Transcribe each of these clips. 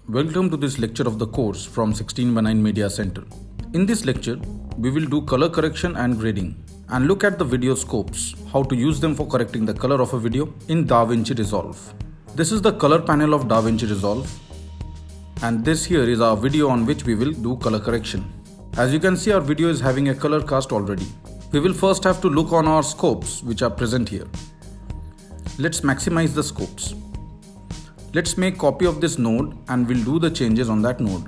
Welcome to this lecture of the course from 1619 Media Center. In this lecture, we will do color correction and grading and look at the video scopes, how to use them for correcting the color of a video in Davinci Resolve. This is the color panel of Davinci Resolve, and this here is our video on which we will do color correction. As you can see, our video is having a color cast already. We will first have to look on our scopes which are present here. Let's maximize the scopes. Let's make copy of this node and we'll do the changes on that node.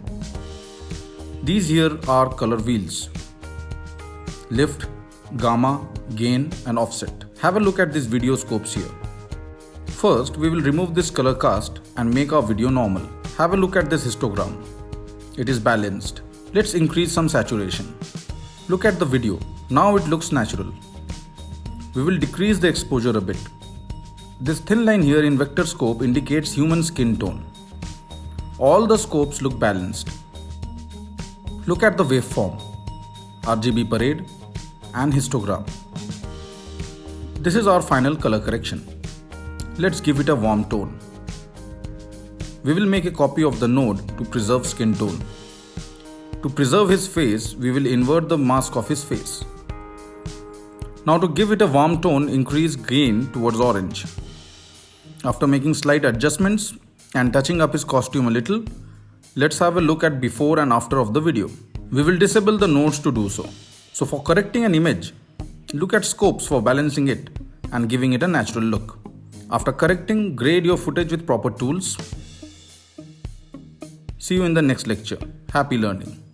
These here are color wheels: lift, gamma, gain and offset. Have a look at these video scopes here. First, we will remove this color cast and make our video normal. Have a look at this histogram. It is balanced. Let's increase some saturation. Look at the video. Now it looks natural. We will decrease the exposure a bit. This thin line here in vector scope indicates human skin tone. All the scopes look balanced. Look at the waveform, RGB parade and histogram. This is our final color correction. Let's give it a warm tone. We will make a copy of the node to preserve skin tone. To preserve his face, we will invert the mask of his face. Now to give it a warm tone, increase gain towards orange. After making slight adjustments and touching up his costume a little, let's have a look at before and after of the video. We will disable the nodes to do so. So for correcting an image, look at scopes for balancing it and giving it a natural look. After correcting, grade your footage with proper tools. See you in the next lecture. Happy learning.